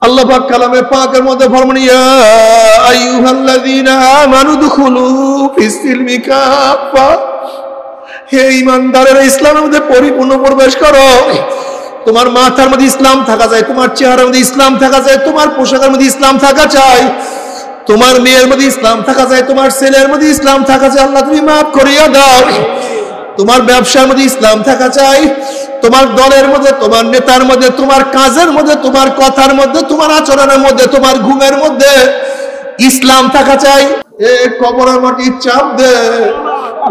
আল্লাহ পাক কালামে পাকের মধ্যে ফরমান, ইয়া আইয়ুহাল্লাযীনা আমানু দুখুলু ফিস সিলমি কাফা, হে ঈমানদারেরা ইসলামের মধ্যে পরিপূর্ণ প্রবেশ করো। তোমার মাথার মধ্যে ইসলাম থাকা যায়, তোমার চেহারার মধ্যে ইসলাম থাকা যায়, তোমার পোশাকের মধ্যে ইসলাম থাকা চাই, তোমার মেয়ের মধ্যে ইসলাম থাকা যায়, তোমার ছেলের মধ্যে ইসলাম থাকা চাই, আল্লাহ তুমি মাফ করিয়া দাও। তোমার ব্যবসার মধ্যে ইসলাম থাকা চাই, তোমার দলের মধ্যে, তোমার নেতার মধ্যে, তোমার কাজের মধ্যে, তোমার কথার মধ্যে, তোমার আচরণের মধ্যে, তোমার ঘুমের মধ্যে ইসলাম থাকা চাই। এ কবরের মাটি চাপ দে,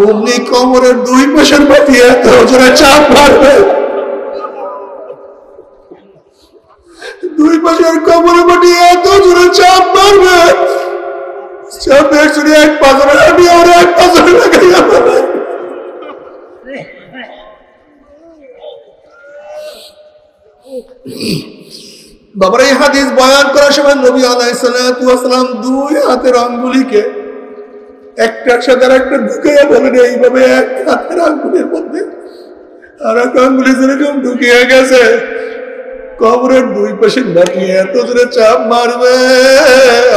অমনি কবরের দুই পাশের মাটি এত জোরে চাপ মারবে, দুই পাশের কবরের মাটি এত জোরে চাপ মারবে, চাপের জোরে এক পাথরে আমি আর এক পাথরে লাগাইয়া পাবে। বাবার এই হাদিস বয়ান করার সময় নবী আলাইহিস সালাতু ওয়াস সালাম দুই হাতের আঙ্গুলিকে একটার সাথে আরেকটা ঢুকিয়ে বলেন, এইভাবে এক হাতের আঙ্গুলের মধ্যে আর এক আঙ্গুলি যেরকম ঢুকিয়ে গেছে, কবরের দুই পাশে মাটি এত জোরে চাপ মারবে।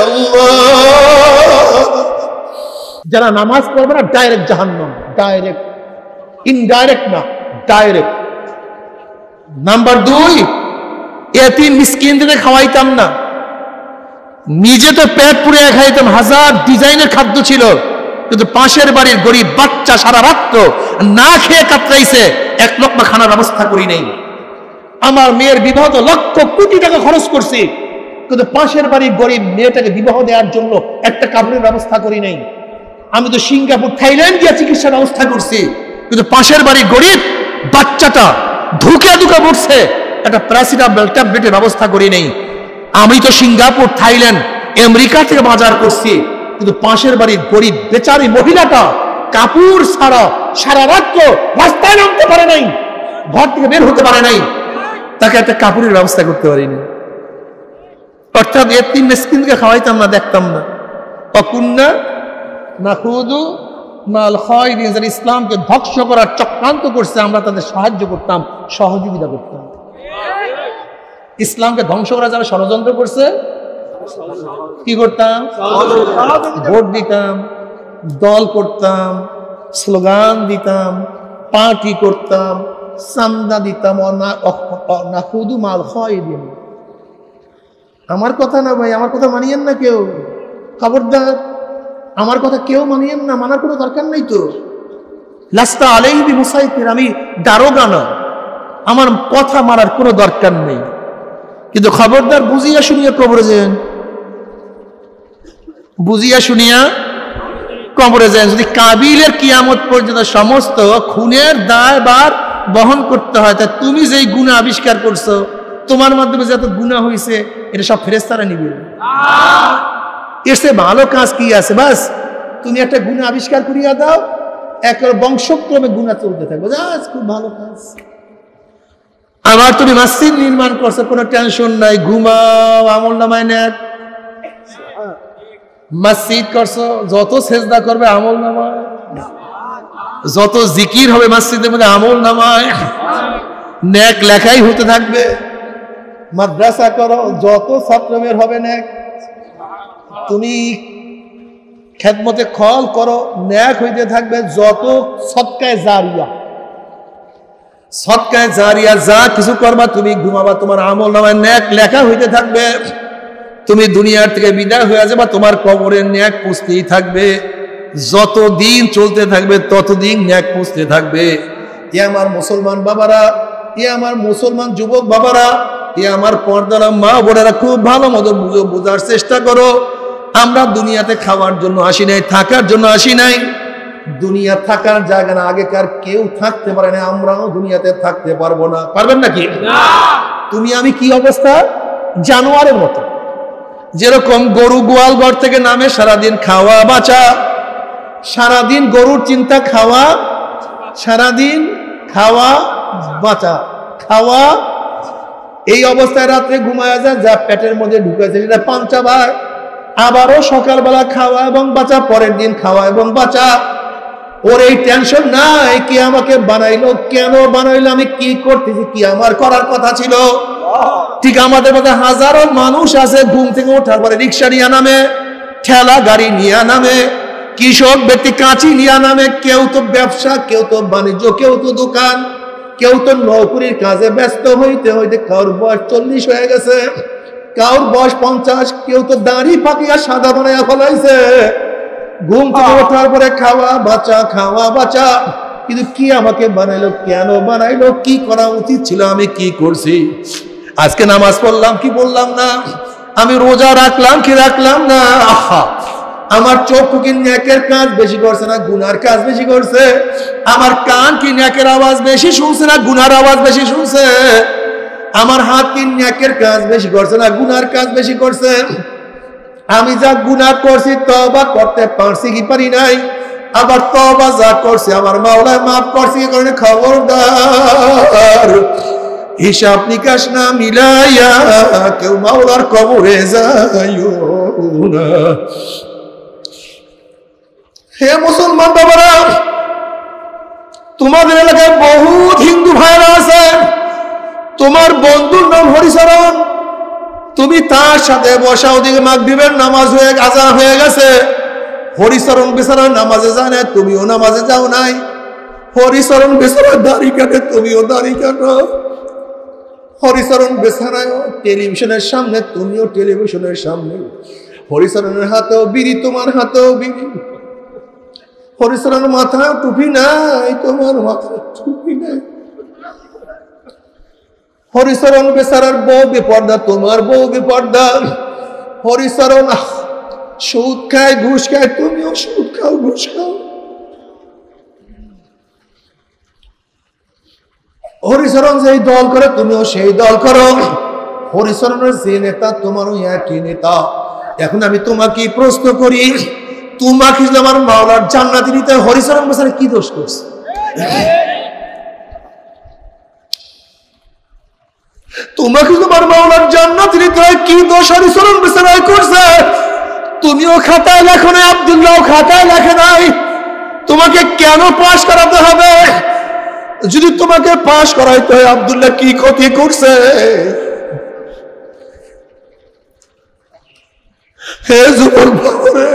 আল্লাহ, যারা নামাজ পড়বে না ডাইরেক্ট জাহান্নাম, ডাইরেক্ট, ইনডাইরেক্ট না, ডাইরেক্ট। নাম্বার 2, এতিম মিসকিনদের খাওয়াইতাম না, নিজে তো পেট পুড়িয়ে খাইতাম, হাজার ডিজাইনের খাদ্য ছিল, কিন্তু পাশের বাড়ির গরিব বাচ্চা সারা রাত্র না খেয়ে কাতরাইছে, এক লোকমা খানার ব্যবস্থা করি নাই। আমার মেয়ের বিবাহ তো লক্ষ কোটি টাকা খরচ করছি, কিন্তু পাশের বাড়ির গরিব মেয়েটাকে বিবাহ দেওয়ার জন্য একটা কাপড়ের ব্যবস্থা করি নাই। আমি তো সিঙ্গাপুর, থাইল্যান্ড গিয়ে চিকিৎসার ব্যবস্থা করছি, কিন্তু পাশের বাড়ির গরিব বাচ্চাটা ধুকে ধুকে পড়ছে, একটা প্যারাসিটামল ট্যাবলেটের ব্যবস্থা করি নেই। আমি তো সিঙ্গাপুর, থাইল্যান্ড, আমেরিকা থেকে বাজার করছি, কিন্তু পাশের বাড়ির গরিব বেচারি মহিলাটা কাপড় ছাড়া সারা রাত্র রাস্তায় নামতে পারে নাই, ঘর থেকে বের হতে পারে নাই, তাকে একটা কাপড়ের ব্যবস্থা করতে পারিনি। অর্থাৎ এতিম মিসকিনকে খাওয়াইতাম না, দেখতাম না। অকুন্না নাখুদু মাল খায়রিন, যারা ইসলামকে ধ্বংস করার চক্রান্ত করছে আমরা তাদের সাহায্য করতাম, সহযোগিতা করতাম। ইসলামকে ধ্বংস করার যারা ষড়যন্ত্র করছে কি করতাম? ভোট দিতাম, দল করতাম, স্লোগান দিতাম, পার্টি করতাম, চান্দা দিতাম। নাখুদু মাল খায়রিন, আমার কথা না ভাই, আমার কথা মানিয়েন না কেউ, খবরদার, আমার কথা কেউ মানিয়েন না, মানার কোনো দরকার নেই তো। লাস্তা আলাইহি বিমুসাইতির, আমি দারোগা না, আমার কথা মানার কোনো দরকার নেই, কিন্তু খবরদার বুঝিয়া শুনিয়া কবরে যান, বুঝিয়া শুনিয়া কবরে যান। যদি কাবিলের কিয়ামত পর্যন্ত সমস্ত খুনের দায়ভার বহন করতে হয়, তা তুমি যেই গুনাহ আবিষ্কার করছো, তোমার মাধ্যমে যত গুনাহ হয়েছে, এটা সব ফেরেশতারা নিবে। এর চেয়ে ভালো কাজ কি আছে? বাস তুমি একটা গুনাহ আবিষ্কার করিয়া দাও, একেবারে বংশক্রমে গুনাহ চলতে থাকবে, বাস খুব ভালো কাজ। আবার তুমি মসজিদ নির্মাণ করছো, কোনো টেনশন নাই, ঘুমাও, আমল নামায় নেক। মসজিদ করছো, যত সেজদা করবে আমল নামায়, যত জিকির হবে মসজিদের মধ্যে আমল নামায়, নেক লেখাই হতে থাকবে। মাদ্রাসা করো, যত ছাত্র বের হবে নেক। তুমি খেদমতে খল করো, নেক হইতে থাকবে। যত সদকায়ে জারিয়া, সদকায়ে জারিয়া যা কিছু করবা, তুমি ঘুমাবা, তোমার আমল নামায় নেক লেখা হইতে থাকবে। তুমি দুনিয়ার থেকে বিদায় হয়ে যাবা, তোমার কবরের নেক পুষতেই থাকবে। যত দিন চলতে থাকবে ততদিন নেক পুষতে থাকবে। এ আমার মুসলমান বাবারা, এ আমার মুসলমান যুবক বাবারা, এ আমার পর্দারা মা বোনেরা, খুব ভালো মতো বোঝার চেষ্টা করো। আমরা দুনিয়াতে খাওয়ার জন্য আসি নাই, থাকার জন্য আসি নাই। দুনিয়া থাকার জায়গা না, আগেকার কেউ থাকতে পারে না, আমরাও দুনিয়াতে থাকতে পারবো না। পারবেন নাকি? তুমি আমি কি অবস্থা? জানোয়ারের মতো। যেরকম গরু গোয়াল ঘর থেকে নামে, সারাদিন খাওয়া বাঁচা, সারাদিন গরুর চিন্তা, খাওয়া, সারাদিন খাওয়া বাঁচা, খাওয়া। এই অবস্থায় রাত্রে ঘুমায় যায়, যা পেটের মধ্যে ঢুকেছে সেটা পাঞ্চাবার। আবারও সকালবেলা খাওয়া এবং বাঁচা, পরের দিন খাওয়া এবং বাঁচা। ওর এই টেনশন নাই, কে আমাকে বানাইলো, কেন বানাইলো, আমি কি করতেছি, কি আমার করার কথা ছিল। ঠিক আমাদের মধ্যে হাজারো মানুষ আছে ঘুম থেকে ওঠার পরে রিক্সা নিয়ে নামে, ঠেলা গাড়ি নিয়ে নামে, কৃষক ব্যক্তি কাঁচি নিয়ে নামে, কেউ তো ব্যবসা, কেউ তো বাণিজ্য, কেউ তো দোকান, কেউ তো নৌকরির কাজে ব্যস্ত হইতে হইতে কারোর বয়স 40 হয়ে গেছে, কারোর বয়স 50, কেউ তো দাড়ি পাকিয়া সাদা বানাইয়া ফলাইছে। ঘুম থেকে ওঠার পরে খাওয়া বাঁচা, খাওয়া বাঁচা। কিন্তু কি আমাকে বানাইলো, কেন বানাইলো, কি করা উচিত ছিল, আমি কি করছি? আজকে নামাজ পড়লাম কি বললাম না, আমি রোজা রাখলাম কি রাখলাম না, আহা আমার চোখ কি নেকের কাজ বেশি করছে না গুনার কাজ বেশি করছে? আমার কান কি নেকের আওয়াজ বেশি শুনছে না গুনার আওয়াজ বেশি শুনছে? আমার হাত কি নেকের কাজ বেশি করছে না গুনার কাজ বেশি করছে? আমি যা গুনাহ করছি তওবা করতে পারছি কি পারি নাই? আবার তওবা যা করছি আমার মাওলা মাফ করছি কি কারণে? খবরদার, হিসাব নিকাশ না মিলাইয়া কেউ মাওলার কবরে যাইও না। হে মুসলমান বাবারা, তোমাদের এলাকায় বহুত হিন্দু ভাইরা আছে, তোমার বন্ধুর নাম হরিচরণ, তুমি তার সাথে বসা, ওদিকে মাগরিবের নামাজ হয়ে আজান হয়ে গেছে, হরিচরণ বেচারা নামাজে যায় না, তুমিও নামাজে যাও নাই। হরিচরণ বেচারা দাড়ি কাটে, তুমিও দাড়ি কাটো। হরিচরণ বেচারায় টেলিভিশনের সামনে, তুমিও টেলিভিশনের সামনে। হরিচরণের হাতেও বিড়ি, তোমার হাতেও বিড়ি। হরিচরণের মাথায় টুপি নাই, তোমার মাথায় টুপি নাই। হরিচরণ বেচারার বউ বেপর্দা, তোমার বউ বেপর্দা। হরিচরণ সুদ খায়, ঘুষ খায়, তুমিও সুদ খাও, ঘুষ খাও। হরিচরণ যেই দল করে তুমিও সেই দল করো। হরিচরণের যে নেতা তোমারও একই নেতা। এখন আমি তোমাকে প্রশ্ন করি, তোমাকে যদি আমার মাওলার জান্নাতি নিতে, হরিচরণ বেচারা কি দোষ করছে? তোমাকে তোমার মাওলার জান্নাতি নিতে হয়, কি দোষ হরিচরণ বেচারা করছে? তুমিও খাতায় লেখো নাই, আব্দুল্লাহ খাতায় লেখে নাই। তোমাকে কেন পাশ করাতে হবে? যদি তোমাকে পাশ করাইতে হয়, আব্দুল্লাহ কি ক্ষতি করছে? হে যুবক বাবারে,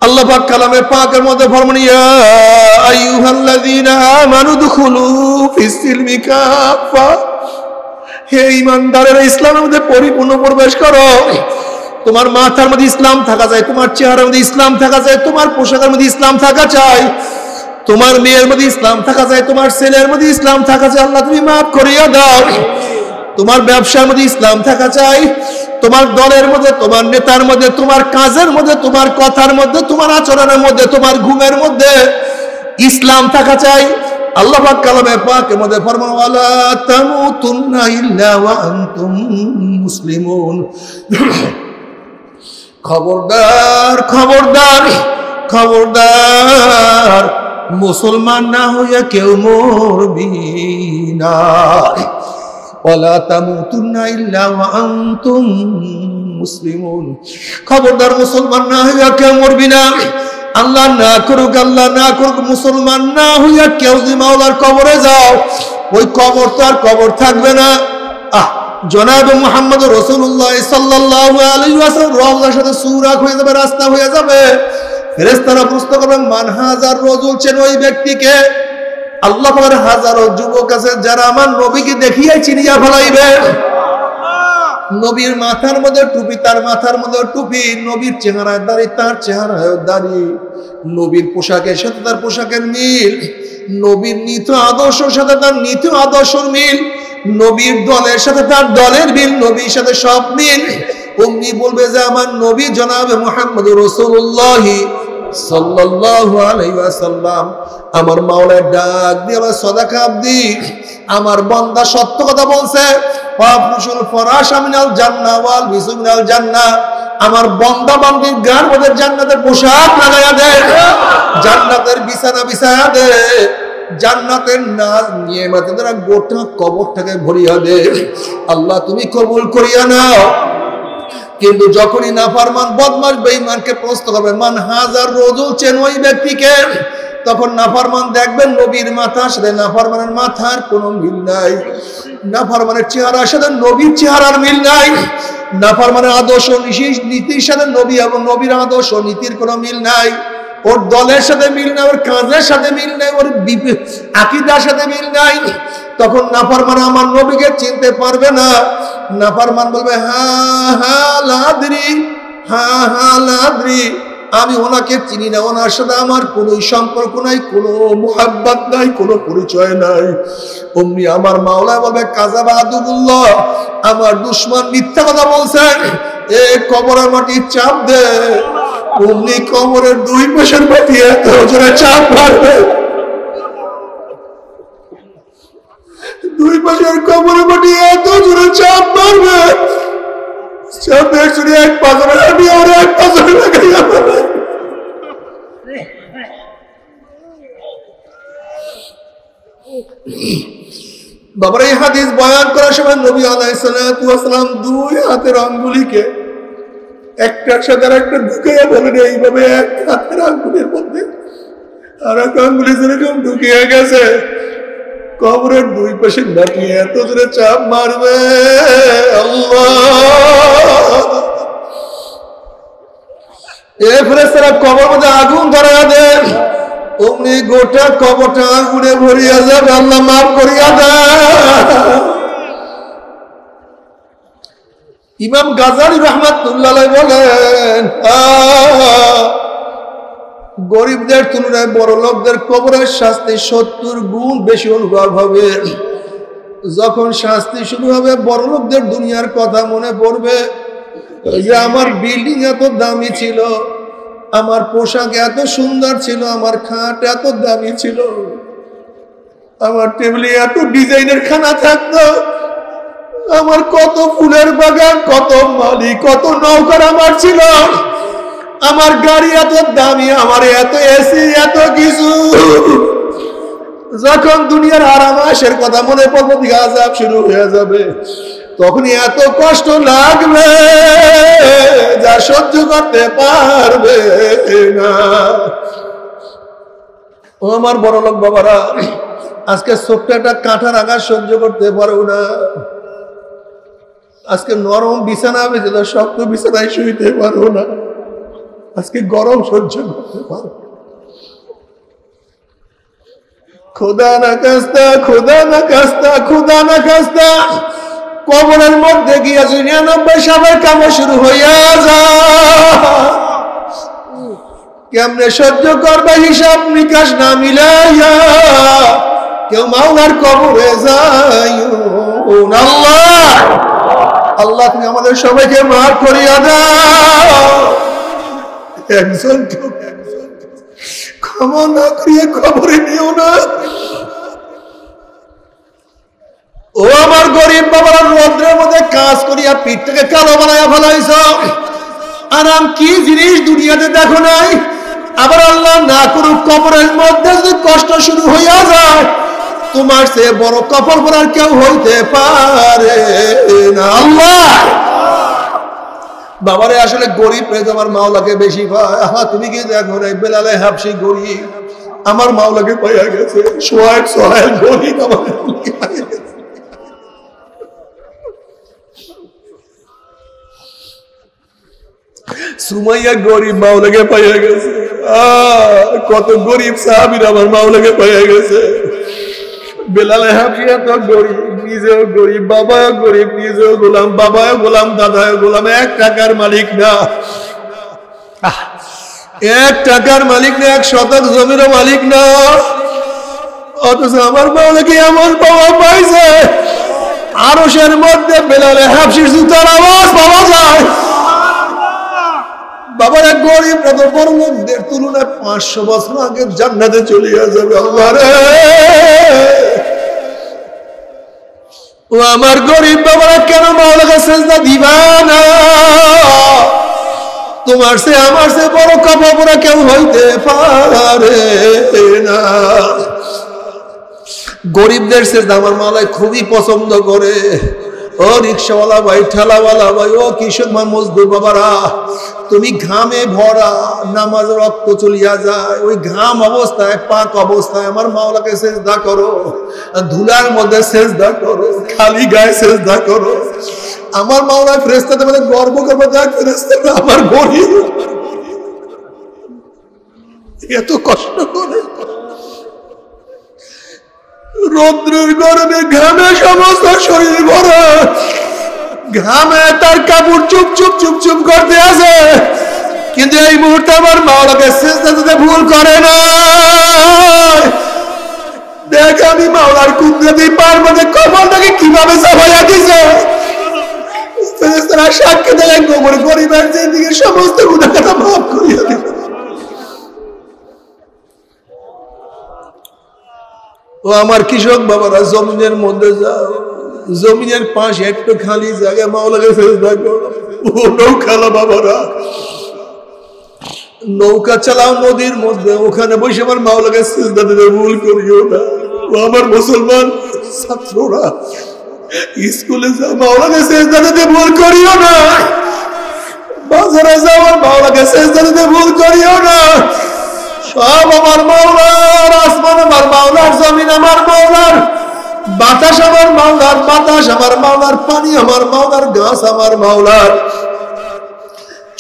আল্লাহ পাক কালামে পাকের মধ্যে ফরমান, ইয়া আইয়ুহাল্লাযীনা আমানু দুখুলু ফিস সিলমি কাফা, হে ঈমানদারেরা ইসলামের মধ্যে পরিপূর্ণ প্রবেশ করো। তোমার মাথার মধ্যে ইসলাম থাকা যায়, তোমার চেহারার মধ্যে ইসলাম থাকা যায়, তোমার পোশাকের মধ্যে ইসলাম থাকা চাই, তোমার মেয়ের মধ্যে ইসলাম থাকা যায়, তোমার ছেলের মধ্যে ইসলাম থাকা চাই, আল্লাহ তুমি মাফ করিয়া দাও। তোমার ব্যবসার মধ্যে ইসলাম থাকা চাই, তোমার দলের মধ্যে, তোমার নেতার মধ্যে, তোমার কাজের মধ্যে, তোমার কথার মধ্যে, তোমার আচরণের মধ্যে, তোমার ঘুমের মধ্যে ইসলাম থাকা চাই। আল্লাহ পাক কালামে পাকের মধ্যে ফরমান, ওয়ালা তামুতুন্না ইল্লা ওয়া আনতুম মুসলিমুন। খবরদার, খবরদার, খবরদার, মুসলমান না হইয়া কেউ মরবি না। ওয়ালা তামুতুন্না ইল্লা ওয়া আনতুম মুসলিমুন। খবরদার, মুসলমান না হইয়া কেউ মরবি না। আল্লাহ না করুক, আল্লাহ না করুক, মুসলমান না হইয়া কেউ যদি মাওলার কবরে যাও, ওই কবর তো আর কবর থাকবে না। জনাবে মুহাম্মদ রাসূলুল্লাহ সাল্লাল্লাহু আলাইহি ওয়াসাল্লাম রওজার সাথে সুরাক হয়ে যাবে, রাস্তা হয়ে যাবে। ফেরেশতারা প্রশ্ন করবেন, মান হাজার রাজুল, চেন ওই ব্যক্তিকে? আল্লাহ পাকের হাজারো যুবক আছে যারা আমার নবীকে দেখিয়াই চিনিয়া ফেলাইবে। নবীর মাথার মধ্যে টুপি, তার মাথার মধ্যে টুপি, নবীর চেহারায় দাড়ি, তার চেহারায় দাড়ি, নবীর পোশাকের সাথে তার পোশাকের মিল, নবীর নীতি আদর্শের সাথে তার নীতি আদর্শের মিল, নবীর দলের সাথে তার দলের মিল, নবীর সাথে সব মিল। উম্মি বলবে যে আমার নবী জনাবে মুহাম্মদ রাসূলুল্লাহ সাল্লাল্লাহু আলাইহি ওয়াসাল্লাম। আমার মাওলার ডাক দিয়ে আমার সাদাকা আব্দি, আমার বান্দা সত্য কথা বলছে। ফাফুশুল ফরাশা মিনাল জান্নাহ ওয়াল বিসু মিনাল জান্নাহ, আমার বান্দা বান্দির গার মধ্যে জান্নাতের পোশাক লাগায়া দেয়, জান্নাতের বিছানা বিছায়া দেয়, জান্নাতের নাজ নিয়ামতের দ্বারা গোটা কবরটাকে ভরিয়া দে। আল্লাহ তুমি কবুল করিয়া নাও। কিন্তু যখনই নাফরমান বদমাশ বেঈমানকে প্রশ্ন করবে, মান হাজার রাজুল, চেন ওই ব্যক্তিকে? তখন নাফরমান দেখবেন নবীর মাথার সাথে নাফরমানের মাথার কোনো মিল নাই। নাফরমানের চেহারার সাথে নবীর চেহারার মিল নাই, নাফরমানের আদর্শ নীতির সাথে নবী এবং নবীর আদর্শ নীতির কোনো মিল নাই, ওর দলের সাথে মিল নাই, ওর কাজের সাথে মিল নাই, ওর আকীদার সাথে মিল নাই। তখন নাফরমান আমার নবীকে চিনতে পারবে না। নাফরমান বলবে হ্যাঁ হ্যাঁ লাদ্রি, হ্যাঁ হ্যাঁ লাদ্রি, আমি ওনাকে চিনি না, ওনার সাথে আমার কোনো সম্পর্ক নাই, কোনো মুহাব্বত নাই, কোনো পরিচয় নাই। অমনি আমার মাওলা বলবে কাযাবা আদুবুল্লাহ, আমার দুশমন মিথ্যা কথা বলছেন, এ কবরের মাটি চাপ দে। অমনি কবরের দুই পাশের মাটি এত জোরে চাপ মারবে, দুই পাশের কবরের মাটি এত জোরে চাপ মারবে, চাপের জোরে এক পাথরে আমি আর এক পাথরে লাগাইয়া পাবে। বাবার এই হাদিস বয়ান করার সময় নবী আলাইহিস সালাতু ওয়াস সালাম দুই হাতের আঙ্গুলিকে একটার সাথে আরেকটা ঢুকিয়ে বলেন, এইভাবে এক হাতের আঙ্গুলের মধ্যে আর এক আঙ্গুলি যেরকম ঢুকিয়ে গেছে, কবরের দুই পাশে মাটি এত জোরে চাপ মারবে আল্লাহ। এ ফেরেশতারা কবর মধ্যে আগুন ধরাইয়া দেন, অমনি গোটা কবরটা আগুনে ভরিয়া যাবে, আল্লাহ মাফ করিয়া দেন। ইমাম গাজালি রাহমাতুল্লাহ আলাইহি বলেন, গরিবদের তুলনায় বড় লোকদের কবরের শাস্তি 70 গুণ বেশি অনুভব হবে। যখন শাস্তি শুরু হবে, বড় লোকদের দুনিয়ার কথা মনে পড়বে, যে আমার বিল্ডিং এত দামি ছিল, আমার পোশাক এত সুন্দর ছিল, আমার খাট এত দামি ছিল, আমার টেবিলে এত ডিজাইনের খানা থাকতো, আমার কত ফুলের বাগান, কত মালিক, কত নৌকার আমার ছিল, আমার গাড়ি এত দামি, আমার এত এসি, এত কিছু। যখন দুনিয়ার আরামাসের কথা মনে পড়বে, দিকে আযাব শুরু হয়ে যাবে, তখন এত কষ্ট লাগবে যা সহ্য করতে পারবে না। ও আমার বড় লোক বাবারা, আজকে ছোট্ট একটা কাঁঠার আঘাত সহ্য করতে পারো না, আজকে নরম বিছানা বেঁচে তো শক্ত বিছানায় শুইতে পারো না, আজকে গরম সহ্য করতে পারো। খোদা না কাস্তা, খোদা না কাস্তা, খোদা না কাস্তা, কবরের মধ্যে গিয়া 99 সাবের কামে শুরু হইয়া যায়। কেমনে সহ্য করবে হিসাব নিকাশ না মিলাইয়া, কেউ মাওলার কবরে যায়। আল্লাহ আল্লাহ তুমি আমাদের সবাইকে মাফ করিয়া দাও। একজন ক্ষমা না করিয়া কবরে নিও না। ও আমার গরিব বাবারা, রোদ্রের মধ্যে কাজ করিয়া পিঠটাকে কালো বানাইয়া ফেলাইছ, আরাম কি জিনিস দুনিয়াতে দেখো নাই। আবার আল্লাহ না করুক কবরের মধ্যে যদি কষ্ট শুরু হইয়া যায়, তোমার সে বড় কবর পড়ার কেউ হইতে পারে না। আল্লাহ বাবারে, আসলে গরিব তোমার মাওলাকে বেশি পায়। তুমি কি দেখো নাই বেলালে হাবশি গরিব, আমার মাওলাকে পাইয়া গেছে। সোহাগ গরিব আমার মাওলাকে পাইয়া গেছে। সুমাইয়া গরিব মাওলাকে পাইয়া গেছে। কত গরিব সাহাবীরা আমার মাওলাকে পাইয়া গেছে। বেলাল হাবশিয়া তো গরিব, নিজেও গরিব, বাবাও গরিব, নিজেও গোলাম, বাবাও গোলাম, দাদাও গোলাম, 1 টাকার মালিক না, 1 টাকার মালিক না, 1 শতক জমিরও মালিক না। অথচ আমার মাওলাকে এমন পাওয়া পাইছে, আরশের মধ্যে বেলাল হাবশির জুতার আওয়াজ পাওয়া যায়। বাবারা, গরিব এত বড় লোকদের তুলনায় 500 বছর আগে জান্নাতে চলে যাবে। আল্লাহ রে, ও আমার গরিব বাবারা, কেন মাওলাকে সিজদা দিবা না? তোমার সে আমার সে বড় কবর পড়া কেউ হইতে পারে না। গরিবদের সিজদা আমার মাওলা খুবই পছন্দ করে। ও রিকশাওয়ালা ভাই, ঠেলাওয়ালা ভাই, ও কৃষক মজদুর বাবারা, তুমি ঘামে ভরা, নামাজ রক্ত চলিয়া যায়, ওই ঘাম অবস্থায় পাক অবস্থায় আমার মাওলাকে সেজদা করো, ধুলার মধ্যে সেজদা করো, খালি গায়ে সেজদা করো। আমার মাওলা ফেরেশতাদের মধ্যে গর্ব করবে, দেখ ফেরেশতারা আমার গরিব, এত কষ্ট করে রৌদ্রের গরমে ঘামে সমস্ত শরীর ভরা, ঘামে তার কাপড় চুপ চুপ চুপ চুপ করতে আছে, কিন্তু এই মুহূর্তে আমার মাওলাকে সিজদা দিতে ভুল করে না। দেখ আমি মাওলার কুদরতি পার মধ্যে কপালটাকে কিভাবে চাপাইয়া দিছে। ফেরেশতারা সাক্ষী দেয় গোবর গরিবের জিন্দেগির সমস্ত গুনাহ কথা মাফ করিয়া দিল। ও আমার কৃষক বাবারা, জমিনের মধ্যে যাও, জমিনের পাশে একটু খালি জায়গা মাওলাকে সেজদা করো। ও নৌকালা বাবারা, নৌকা চালাও নদীর মধ্যে, ওখানে বসে আমার মাওলাকে সিজদা দিতে ভুল করিও না। ও আমার মুসলমান ছাত্ররা, স্কুলে যাও, মাওলাকে সিজদা দিতে ভুল করিও না। বাজারে যাও, আমার মাওলাকে সিজদা দিতে ভুল করিও না। সব আমার মাওলার, আসমান আমার মাওলার, জমিন আমার মাওলার, বাতাস আমার মাওলার, বাতাস আমার মাওলার, পানি আমার মাওলার, গাছ আমার মাওলার,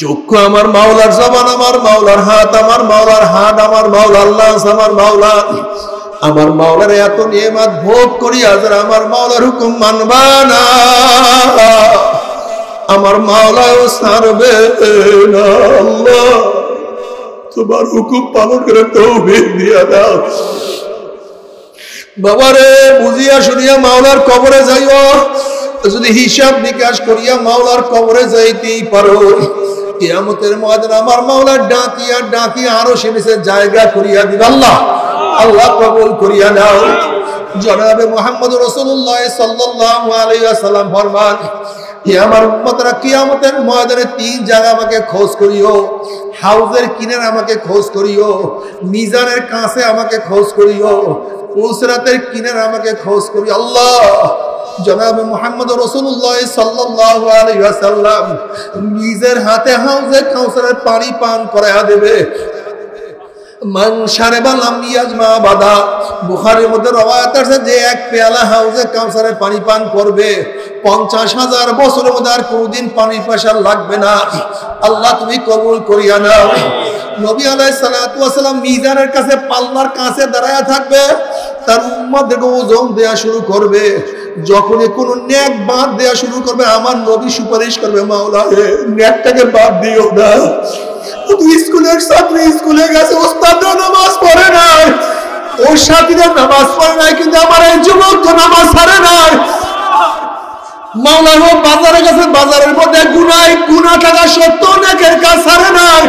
চক্ষু আমার মাওলার, জবান আমার মাওলার, হাত আমার মাওলার, হাত আমার মাওলার, লাশ আমার মাওলার। আমার মাওলার এত নিয়ামত ভোগ করি, আজ আমার মাওলার হুকুম মানবা না, আমার মাওলাও ছাড়বে না। আল্লাহ তোমার হুকুম পালন করে তৌফিক দিয়া দাও। বাবারে, বুঝিয়া শুনিয়া মাওলার কবরে যাইও, যদি হিসাব নিকাশ করিয়া মাওলার কবরে যাইতেই পারো, কিয়ামতের ময়দানে আমার মাওলা ডাকিয়া ডাকিয়া আরো সে নিচে জায়গা করিয়া দিবে। আল্লাহ আল্লাহ কবুল করিয়া নাও। জনাবে মুহাম্মদ রাসূলুল্লাহ সাল্লাল্লাহু আলাইহি ওয়াসাল্লাম ফরমান, হে আমার উম্মতরা, কিয়ামতের ময়দানে তিন জায়গা আমাকে খোঁজ করিও। হাউজের কিনারে আমাকে খোঁজ করিও, মিজানের কাছে আমাকে খোঁজ করিও, পুলসিরাতের কিনারে আমাকে খোঁজ করিও। আল্লাহ জনাবে মুহাম্মদ রাসূলুল্লাহ সাল্লাল্লাহু আলাইহি ওয়াসাল্লাম নিজের হাতে হাউজে কাউসারের পানি পান করায়া দেবে। মান শারিবা লাম ইয়াজমা বাদা, বুখারীর মধ্যে রওয়ায়াত আছে, যে এক পেয়ালা হাউজে কাউসারের পানি পান করবে 50,000 বছরের মধ্যে আর কোনদিন পানি পাশার লাগবে না। আল্লাহ তুমি কবুল করিয়া নাও। নবী আলাইহিস সালাতু ওয়াস সালাম মিজানের কাছে পাল্লার কাছে দাঁড়ায়া থাকবে, তার উম্মতকে ওজন দেয়া শুরু করবে। যখনই কোনো নেক বাদ দেয়া শুরু করবে, আমার নবী সুপারিশ করবে, মাওলা হে নেকটাকে বাদ দিও না। স্কুলের ছাত্র স্কুলে গেছে, ওস্তাদরা নামাজ পড়ে নাই, ওর সাথীরা নামাজ পড়ে নাই, কিন্তু আমার এই যুবক তো নামাজ ছাড়ে নাই। মাওলা হো বাজারে গেছে, বাজারের মধ্যে গুনায় গুনাহ থাকা সত্ত্বেও নেকের কাজ ছাড়ে নাই।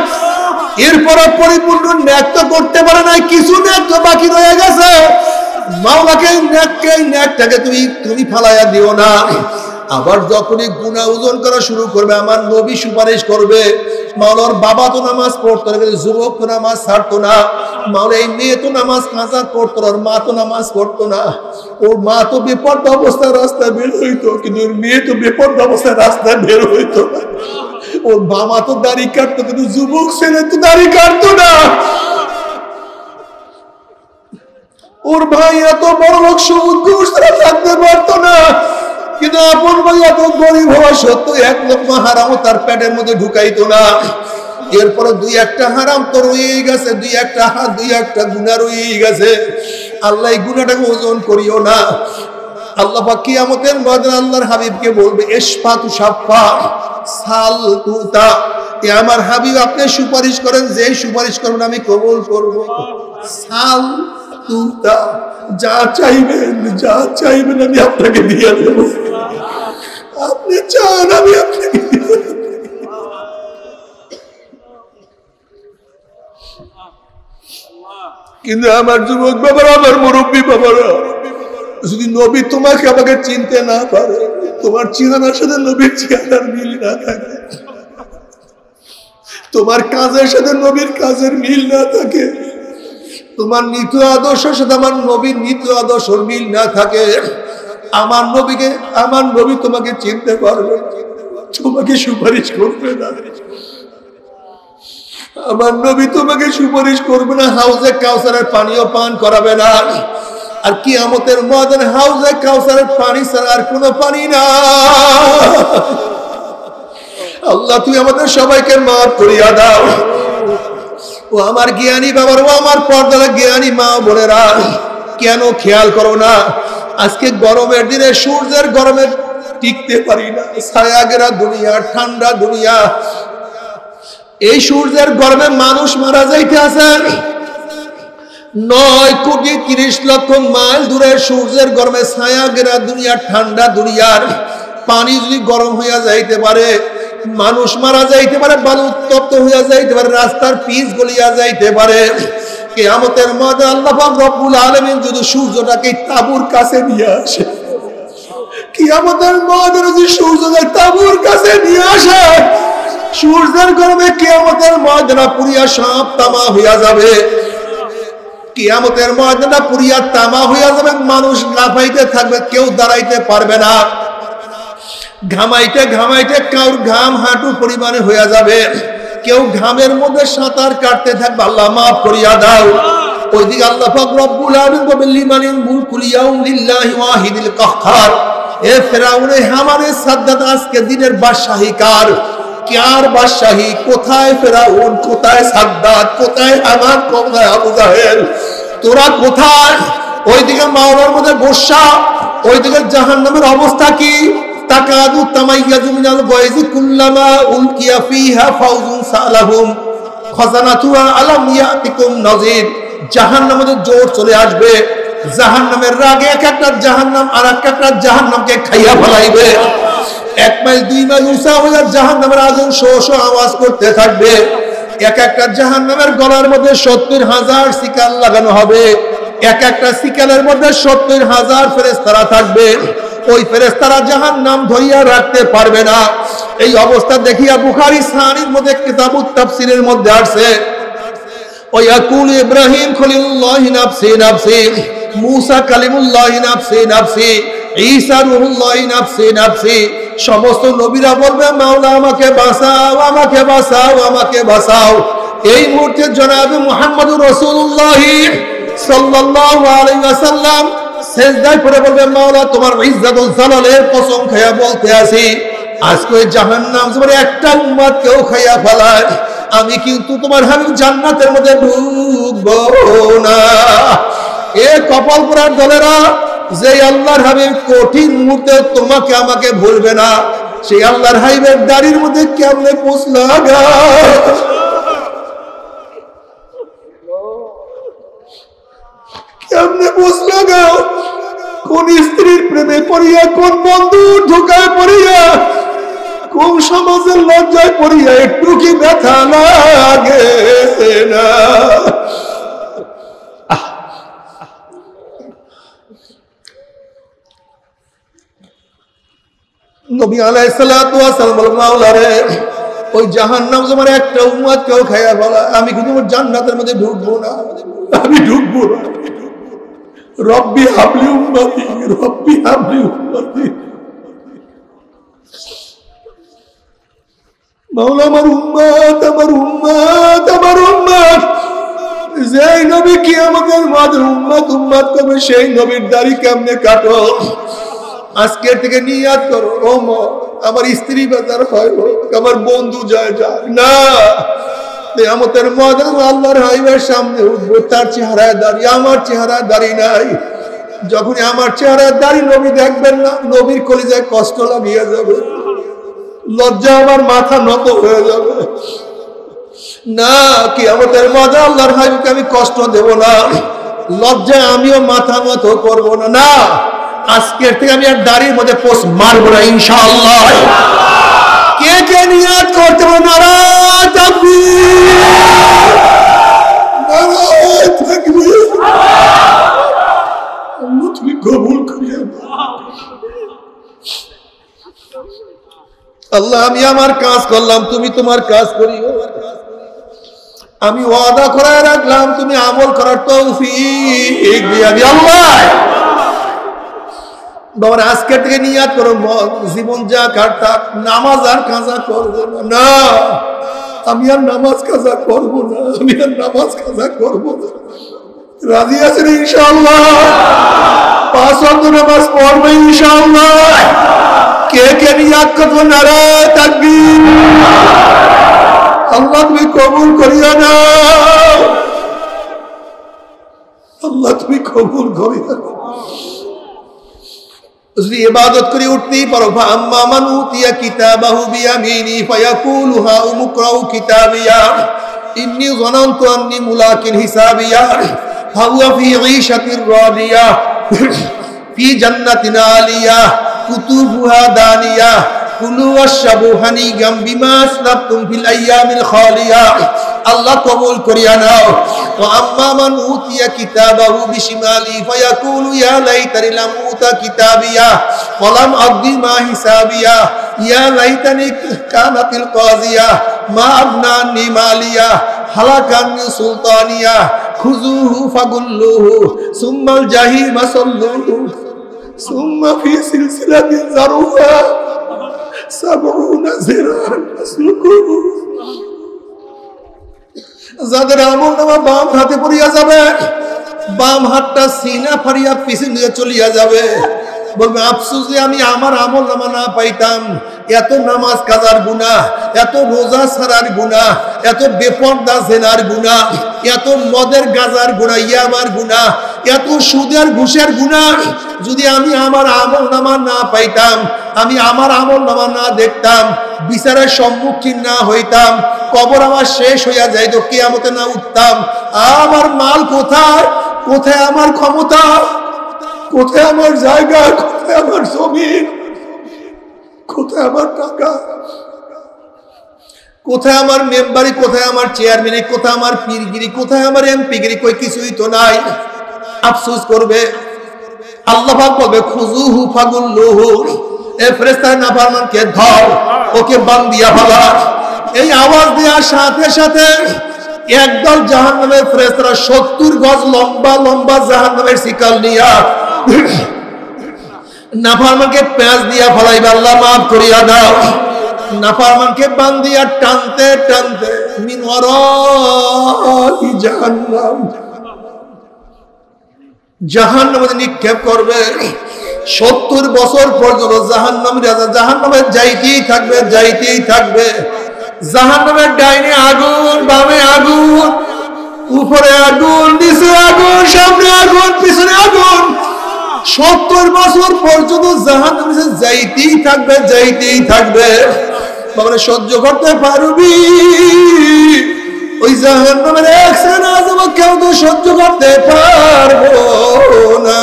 এরপরে পরিপূর্ণ নেক তো করতে পারে নাই, কিছু নেক তো বাকি রয়ে গেছে। মাওলাকে নেকটাকে তুমি ফালাইয়া দিও না। আবার যখনই গুনাহ ওজন করা শুরু করবে, আমার নবী সুপারিশ করবে, মাওলার বাবা তো নামাজ পড়তো না, কিন্তু যুবক তো নামাজ ছাড়তো না। মাওলা এই মেয়ে তো নামাজ কাজা করতো না, ওর মা তো নামাজ পড়তো না। ওর মা তো বেপরদা অবস্থায় রাস্তায় বের হইতো, কিন্তু ওর মেয়ে তো বেপরদা অবস্থায় রাস্তায় বের হইতো না। ওর বাবা তো দাড়ি কাটতো, কিন্তু যুবক ছেলে তো দাড়ি কাটতো না। ওর ভাই এত বড় লোক সমুদ্র থাকতে পারতো না, কিন্তু আপন ভাই এত গরিব হওয়া সত্ত্বেও এক লোকমা হারামও তার পেটের মধ্যে ঢুকাইতো না। এরপরে দুই একটা হারাম তো রয়েই গেছে, দুই একটা গুনাহ রয়েই গেছে। আল্লাহ এই গুনাহটাকে ওজন করিও না। আল্লাহ পাক কিয়ামতের ময়দানে আল্লাহর হাবিবকে বলবে, ইশফাতু শাফা সাল তুতা, এ আমার হাবিব আপনি সুপারিশ করেন, যেই সুপারিশ করবেন আমি কবুল করব। সাল তুতা, যা চাইবেন আমি আপনাকে দিয়ে দেব। আপনি চান আমি আপনাকে দিয়ে দেব। কিন্তু আমার যুবক বাবারা, আমার মুরব্বী বাবারা, যদি নবী তোমাকে আমাকে চিনতে না পারে, তোমার চেহারার সাথে নবীর চেহারার মিল না থাকে, তোমার কাজের সাথে নবীর কাজের মিল না থাকে, তোমার নীতি আদর্শের সাথে আমার নবীর নীতি আদর্শের মিল না থাকে, আমার নবী তোমাকে চিনতে পারবে, তোমাকে সুপারিশ করবে না। আমার নবী তোমাকে সুপারিশ করবে না, হাউজে কাউসারের পানিও পান করাবে না। আর কিয়ামতের ময়দানে হাউজে কাউসারের পানি ছাড়া আর কোনো পানি না। আল্লাহ তুই আমাদের সবাইকে মাফ করিয়া দাও। ও আমার জ্ঞানী বাবার, ও আমার পর্দার জ্ঞানী মা বোনেরা, কেন খেয়াল করো না আজকে গরমের দিনে সূর্যের গরমে টিকতে পারি না, ছায়া ঘেরা দুনিয়া, ঠান্ডা দুনিয়া, এই সূর্যের গরমে মানুষ মারা যাইতে আছে। 9,30,00,000 মাইল দূরে সূর্যের গরমে ছায়া ঘেরা দুনিয়া, ঠান্ডা দুনিয়ার পানি যদি গরম হইয়া যাইতে পারে, মানুষ মারা যাইতে পারে, বালু উত্তপ্ত হইয়া যাইতে পারে, রাস্তার পিচ গলিয়া যাইতে পারে, কিয়ামতের ময়দানে আল্লাহ পাক রব্বুল আলামিন যদি সূর্যটাকে তাঁবুর কাছে নিয়ে আসে, কিয়ামতের ময়দানে যদি সূর্যকে তাঁবুর কাছে নিয়ে আসে, সূর্যের গরমে কিয়ামতের ময়দানে পুরিয়া সব তামা হইয়া যাবে। কিয়ামতের ময়দানে পুরিয়া তামা হইয়া যাবে, মানুষ লাফাইতে থাকবে, কেউ দাঁড়াইতে পারবে না। ঘামাইতে ঘামাইতে কাউর ঘাম হাঁটু পরিমাণে হইয়া যাবে, কেউ ঘামের মধ্যে সাঁতার কাটতে থাকবে। আল্লাহ মাফ করিয়া দাও। ওইদিকে আল্লাহ পাক রব্বুল আলামিন বলেন লিমানিল মুলকুল ইয়াউম লিল্লাহি ওয়াহিদিল কাহ্হার। এ ফেরাউনে হামানে সাদ্দাত, আজকে দিনের বাদশাহী কার? কার বাদশাহী? কোথায় ফেরাউন, কোথায় সাদ্দাত, কোথায় হামান, কোথায় আবু জাহেল? তোরা কোথায়? ওইদিকে মাওলার মধ্যে বর্ষা, ওইদিকে জাহান্নামের অবস্থা কি? তাকাদু তামাইয়াজু মিনাল গায়জি কুল্লামা উলকিয়া ফিহা ফাউজুন সালাহুম খাজানাতুহা আলাম ইয়াতিকুম নাযির। জাহান্নামের জোর চলে আসবে, জাহান্নামের রাগে এক একটা জাহান্নাম আর এক একটা জাহান্নামকে খাইয়া ফেলাইবে। 1 মাইল 2 মাইল উঁচা হয়ে জাহান্নামের আগুন শো শো আওয়াজ করতে থাকবে। এক একটা জাহান্নামের গলার মধ্যে 70,000 শিকাল লাগানো হবে। এক একটা শিকালের মধ্যে 70,000 ফেরেশতারা থাকবে। ওই ফেরেশতারা জাহান্নাম ধরিয়া রাখতে পারবে না। এই অবস্থা দেখিয়া বুখারী সাহিহর মধ্যে কিতাবুত তাফসীরের মধ্যে আসছে, ওয়াকুল ইব্রাহিম খলিলুল্লাহি নাফসি নাফসি, মুসা কালিমুল্লাহি নাফসি নাফসি, ঈসা রূহুল্লাহি নাফসি নাফসি। সমস্ত নবীরা বলবে মাওলা আমাকে বাঁচাও, আমাকে বাঁচাও, আমাকে বাঁচাও। এই মুহূর্তে জনাবে মুহাম্মদুর রাসূলুল্লাহ সাল্লাল্লাহু আলাইহি ওয়াসাল্লাম সেজদায় পড়ে বলবে মাওলা তোমার ইজ্জতুল জালালের কসম খায়া বলতে আছি, আজকে জাহান্নাম তোমার একটা উম্মত কেউ খাইয়া ফেলায়, আমি কিন্তু তোমার হাবিব জান্নাতের মধ্যে ঢুকবো না। এ কপাল পোড়ার দলেরা, যে আল্লাহর হাবিব কঠিন মুহূর্তে তোমাকে আমাকে ভুলবে না, সেই আল্লাহর হাবিবের দাড়ির মধ্যে কেমনে পৌঁছলা গা? কেমনে পৌঁছলা গা? কোন স্ত্রীর প্রেমে পড়িয়া, কোন বন্ধু ঢোকায় পড়িয়া, কোন সমাজের লজ্জায় পড়িয়া একটু কি ব্যথা লাগে না? নবী আলাইহিস সালাতু ওয়াস সালাম বলেন মাওলা রে, ওই জাহান্নাম তোমার একটা উম্মত কেউ খাইয়া ফেলা, আমি কিন্তু জান্নাতের মধ্যে ঢুকবো না, আমি ঢুকবো না। রব্বি হাবলি উম্মতি, রব্বি হাবলি উম্মতি। মাওলা আমার উম্মত, আমার উম্মত, আমার উম্মত। যেই নবী কিয়ামতের মাঝে উম্মত উম্মত করবে, সেই নবীর দাড়ি কেমনে কাটো? আজকের থেকে নিয়াত করো, ও আমার স্ত্রী বেজার হয় হোক, আমার বন্ধু যায় যাক না, কিয়ামতের ময়দানে আল্লাহর হাবিবের সামনে উঠবো, তার চেহারায় দাঁড়িয়ে, আমার চেহারায় দাঁড়িয়ে নাই। যখন আমার চেহারায় দাঁড়িয়ে নবী দেখবেন না, নবীর কলিজায় কষ্ট লাগিয়ে যাবে, লজ্জা আমার মাথা নত হয়ে যাবে। না, কিয়ামতের ময়দানে আল্লাহর হাবিবকে আমি কষ্ট দেব না, লজ্জায় আমিও মাথা নত করব না। না, আজকের থেকে আমি আর দাড়ির মধ্যে পোস্ট মারবো না ইনশাআল্লাহ। কে কে নিয়াত করতে পারো? নারায়ে তাকবীর, নারায়ে তাকবীর। আল্লাহ তুমি কবুল করিও। আল্লাহ আমি আমার কাজ করলাম, তুমি তোমার কাজ করিও। আমি ওয়াদা করে রাখলাম, তুমি আমল করার তৌফিক দিয়া দিও আল্লাহ। বাবা আজকে থেকে নিয়াত করো, জীবন যা কাটতা নামাজ আর কাজা করবে না। আমি আর নামাজ কাজা করব না, আমি আর নামাজ কাজা করব না। রাজি আছেন ইনশাআল্লাহ? 5 ওয়াক্ত নামাজ পড়বে ইনশাআল্লাহ। কে কে নিয়াত করবেন? নারায়ে তাকবীর। আল্লাহ তুমি কবুল করিও না, আল্লাহ তুমি কবুল করিও না। যদি ইবাদত করে উঠতেই পারো, ফাআম্মা মান উতিয়া কিতাবাহু বিয়ামিনি ফায়াকুলু হা উমকরাউ কিতাবিয়া ইন্নী যানানতু আন্নী মুলাকিন হিসাবিয়া ফাহুয়া ফি ঈশাতির রাদিয়া ফি জান্নাতিন আলিয়া কুতুবুহা দানিয়া কুলু ওয়াশরাবু হানিগাম বিমা আসলাফতুম ফিল আইয়ামিল খালিয়া। আল্লাহ কবুল করিয়া নাও। ওয়া আম্মা মান উতিয়া কিতাবাহু বিশিমালি ফায়াকুলু ইয়া লাইতানি লাম উতা কিতাবিয়া ওয়া লাম আদরি মা হিসাবিয়া ইয়া লাইতানি কানাতিল কাযিয়া মা আবনা আন্নী মালিয়া হালাকান্নি সুলতানিয়া খুযুহু ফাগুল্লুহু সুম্মাল জাহিমা সাল্লুহু সুম্মা ফি সিলসিলাতিন যারুহা 70 যিরাআন ফাসলুকুহু। যাদের আমলনামা বাম হাতে পড়িয়া যাবে, বাম হাতটা সিনা ফাড়িয়া পিছন দিয়ে চলিয়া যাবে, বলবে আফসোস যে আমি আমার আমলনামা না পাইতাম। এত নামাজ কাজার গুনাহ, এত রোজা ছাড়ার গুনাহ, এত বেপরদা জেনার গুনাহ, এত মদের গাজার গুনাহ, ইয়াবার গুনাহ, এত সুদের ঘুষের গুনাহ যদি আমি আমার আমলনামা না পাইতাম, আমি আমার আমলনামা না দেখতাম, বিচারের সম্মুখীন না হইতাম, কবর আমার শেষ হইয়া যাইতো, কিয়ামতে না উঠতাম, আমার মাল কোথায়? কোথায় আমার ক্ষমতা? কোথায় আমার জায়গা? কোথায় আমার জমিন? কোথায় আমার টাকা? কোথায় আমার মেম্বারি? কোথায় আমার চেয়ারম্যানি? কোথায় আমার পীরগিরি? কোথায় আমার এমপিগিরি? কই কিছুই তো নাই। আফসোস করবে। আল্লাহ পাক বলবে খুযুহু ফাগুল্লুহু, এ ফেরেশতা নাফরমানকে ধর, ওকে বান্ধিয়া ফেলা। এই আওয়াজ দেওয়ার সাথে সাথে একদল জাহান্নামের ফেরেশতারা 70 গজ লম্বা লম্বা জাহান্নামের শিকল নিয়া নাফরমানকে প্যাঁচ দিয়া ফলাইবে, আল্লাহ মাফ করিয়া দাও। নাফরমানকে বান্ধিয়া টানতে টানতে মিন ওয়ারাই জাহান্নাম, জাহান্নামে নিক্ষেপ করবে। 70 বছর পর্যন্ত জাহান্নামে যাইতেই থাকবে, যাইতেই থাকবে। জাহান্নামের ডাইনে আগুন, বামে আগুন, উপরে আগুন, নিচে আগুন, সামনে আগুন, পিছনে আগুন। 70 বছর পর্যন্ত জাহান্নামে যাইতেই থাকবে, যাইতেই থাকবে। বাবা সহ্য করতে পারবি? ওই জাহান্নামের এক সেকেন্ড আযাব কেউ তো সহ্য করতে পারবো না।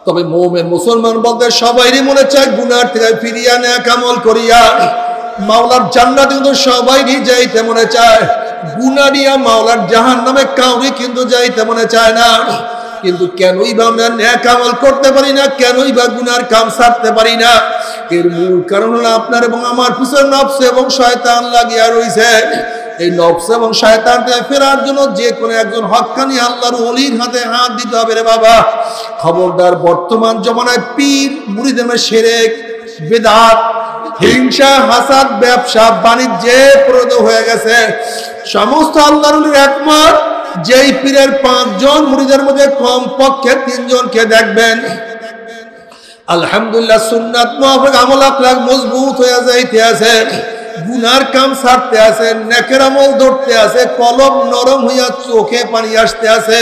তবে মুমিন মুসলমান বলতে সবাইরই মনে চায় গুনাহ থেকে ফিরিয়া নেক আমল করিয়া মাওলার জান্নাতে কিন্তু সবাইরই যাইতে মনে চায়। গুনাহ দিয়া মাওলার জাহান্নামে কাউরি কিন্তু যাইতে মনে চায় না। কিন্তু কেনই বা আমরা নেক আমল করতে পারি না, কেনই বা গুনার কাম ছাড়তে পারি না? এর মূল কারণ হলো আপনার এবং আমার পিছনে নফস এবং শয়তান লাগিয়া রইছে। এই নফস এবং শয়তান থেকে ফেরার জন্য যে কোনো একজন হক্কানি আল্লাহর ওলির হাতে হাত দিতে হবে রে বাবা। খবরদার, বর্তমান জমানায় পীর মুরিদের মধ্যে শিরক, বিদআত, হিংসা, হাসাদ, ব্যবসা বাণিজ্যে প্রদ হয়ে গেছে। সমস্ত আল্লাহর ওলির একমত, যেই পীরের 5 জন মুরিদের মধ্যে কমপক্ষে 3 জনকে দেখবেন আলহামদুলিল্লাহ সুন্নাত মুআফিক আমল আখলাক মজবুত হয়ে যাইতে আছে, গুনার কাম ছাড়তে আছে, নেকের আমল ধরতে আছে, কলম নরম হইয়া চোখে পানি আসতে আছে।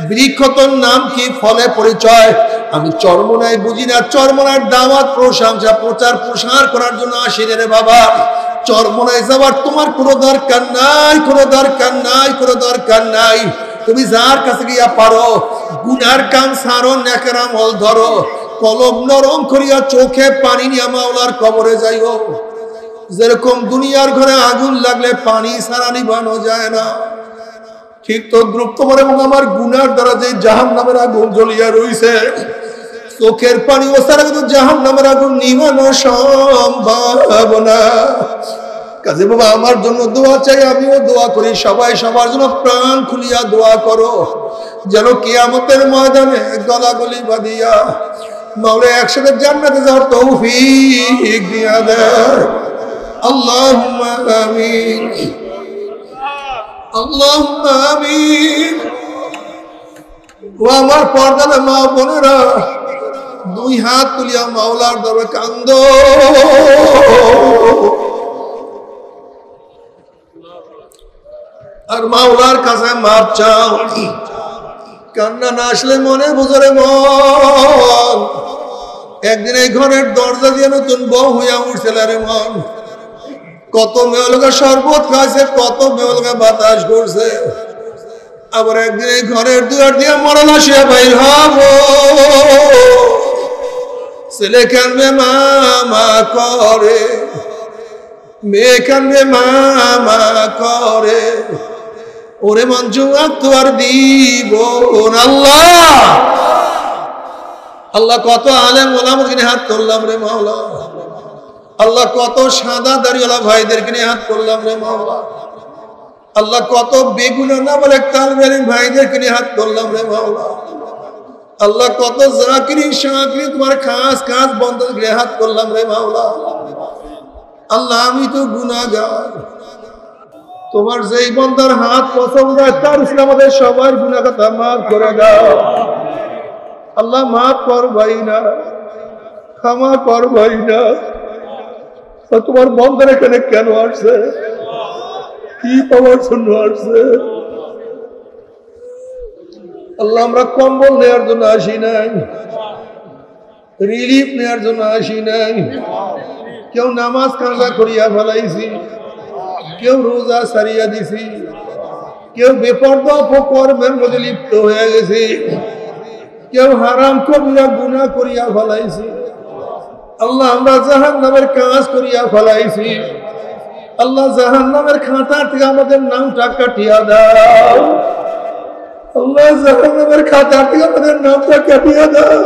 বৃক্ষতর নাম কি, ফলে পরিচয়। আমি চরমনাই বুঝি না, চরমনার দাওয়াত প্রশংসা প্রচার প্রসার করার জন্য আসি রে বাবা। চরমনায় যাবার তোমার কোনো দরকার নাই, কোনো দরকার নাই, কোনো দরকার নাই। তুমি যার কাছে গিয়া পারো গুনার কাম ছাড়ো, নেকের আমল ধরো, কলম নরম করিয়া চোখে পানি নিয়ে মাওলার কবরে যাইও। যেরকম দুনিয়ার ঘরে আগুন লাগলে পানি ছাড়া নিভানো যায় না, ঠিক তদ্রুপ তোমার এবং আমার গুনার দ্বারা যে জাহান্নামের আগুন জ্বলিয়া রইছে, চোখের পানি ও ছাড়া কিন্তু জাহান্নামের আগুন নিভানো সম্ভব না। কাজে বাবা আমার জন্য দোয়া চাই, আমিও দোয়া করি, সবাই সবার জন্য প্রাণ খুলিয়া দোয়া করো, যেন কিয়ামতের ময়দানে গলাগলি বাঁধিয়া মাওলা একসাথে জান্নাতে যাওয়ার তৌফিক দিয়া দেয়। আল্লাহুম্মা আমিন, আল্লাহুম্মা আমিন। ও আমার পর্দার মা বোনেরা, দুই হাত তুলিয়া মাওলার দরবারে কান্দো। আর মাওলার কাছে মাপ চাও। কান্না না আসলে মনে বুঝরে মন, একদিন এই ঘরের দরজা দিয়ে নতুন বউ হইয়া উঠছিল রে মন। কত মেয়েলগা শরবত খাইছে, কত মেয়েলগা বাতাস করছে। আবার একদিন এই ঘরের দুয়ার দিয়ে মরণ আসিয়া বাইর হব। ছেলে কানবে মামা করে, মেয়ে কানবে মামা করে, ওরে মঞ্জু আর দিব আল্লাহ। আল্লাহ কত আলেম ওলামাকে নিয়ে হাত করলাম রে মাওলা। আল্লাহ কত সাদা দাড়িওয়ালা ভাইদেরকে নিয়ে হাত করলাম রে মাওলা। আল্লাহ কত বেগুনা না বলে তালবের ভাইদেরকে নিয়ে হাত করলাম রে মাওলা। আল্লাহ কত জাকিরি শাকিরি তোমার খাস খাস বন্ধুকে নিয়ে হাত করলাম রে মাওলা। আল্লাহ আমি তো গুনাহগার, তোমার যেই বন্দার হাত পছন্দ হয় তার উপরে আমাদের সবার গুনাহ কথা মাফ করে দাও। আল্লাহ মাফ করবাই না, ক্ষমা করবাই না। তোমার বন্দার এখানে কেন আসছে, কি পাওয়ার জন্য আসছে? আল্লাহ আমরা কম্বল নেওয়ার জন্য আসি নাই, রিলিফ নেওয়ার জন্য আসি নাই। কেউ নামাজ কাজা করিয়া ফেলাইছি, কেউ রোজা সারিয়া দিছি, কেউ বেপরদা অপকর্মের মধ্যে লিপ্ত হয়ে গেছি, কেউ হারাম কবিরা গুনাহ করিয়া ফেলাইছি। আল্লাহ আমরা জাহান্নামের কাজ করিয়া ফেলাইছি। আল্লাহ জাহান্নামের খাতা থেকে আমাদের নামটা কাটিয়া দাও। আল্লাহ জাহান্নামের খাতা থেকে আমাদের নামটা কাটিয়া দাও।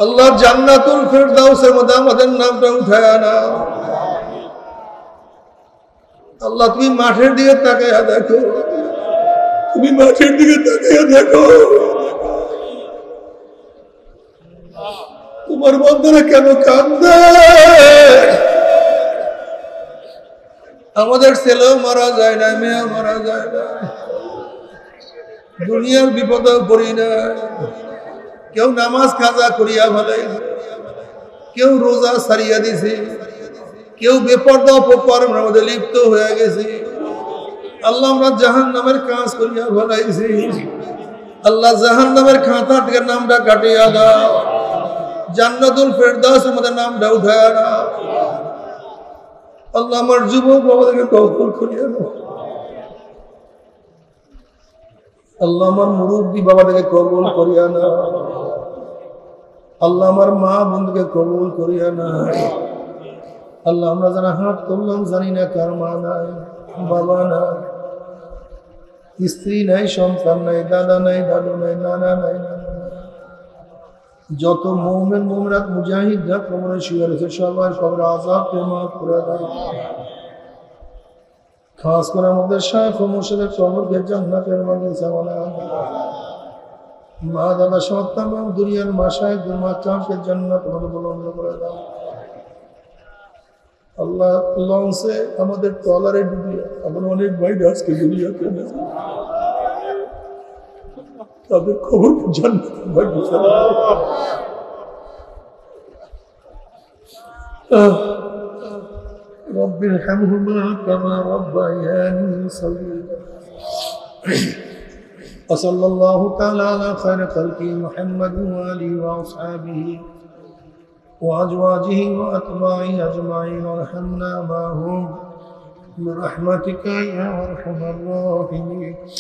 আল্লাহ জান্নাতুল ফিরদাউসের মধ্যে আমাদের নামটা উঠায়া নাও। আল্লাহ তুমি মাঠের দিকে তাকাইয়া দেখো, তুমি মাঠের দিকে তাকাইয়া দেখো, তোমার বন্ধুরা কেন কান্দে? আমাদের ছেলেও মারা যায় না, মেয়েও মারা যায় না, দুনিয়ার বিপদেও পড়ি না। কেউ নামাজ কাজা করিয়া ফেলে, কেউ রোজা সারিয়া দিছে, কেউ বেপরদা অপকর্মের মধ্যে লিপ্ত হয়ে গেছে। আল্লাহ আমরা জাহান্নামের কাজ করিয়া ফেলাইছি। আল্লাহ জাহান্নামের খাতা থেকে নামটা কাটিয়া দাও, জান্নাতুল ফেরদাউসের মধ্যে নামটা উঠায়া দাও। আল্লাহ আমার যুবক বাবাদেরকে কবুল করিয়া দাও। আল্লাহ আমার মুরব্বী বাবাদেরকে কবুল করিয়া নাও। আল্লাহ আমার মা বন্ধুকে কবুল করিয়া নাও। আল্লাহ আমরা যারা হাত করলাম জানি না কার মা নাই, বাবা নাই, স্ত্রী নাই, সন্তান নাই, দাদা নাই, দাদু নাই, নানা নাই, যত মুমিন মুমিনাত মুজাহিদরা কবরে শুয়ে রয়েছে সবার কবরে আযাবকে মাফ করে দাও। খাস করে আমাদের শাইখ ও মুর্শিদের কবরকে জান্নাতের বাগিচা বানাও। মা দাদা সব তামাম দুনিয়ার মাশায়েখদের মাকামকে জান্নাত মধ্যে বুলন্দ করে দাও। আল্লাহ লঞ্চে আমাদের ট্রলারে ডুবিয়ে আমার অনেক ভাই আজকে দুনিয়াতে নেই, তাদের খবর জান্নাতের বাগিচা বানাও। رب ارحمهما كما ربياني صغيرا. وصلى الله تعالى على خير خلقه محمد وآله وأصحابه وأزواجه وأتباعه أجمعين وارحمنا معهم برحمتك يا أرحم الراحمين.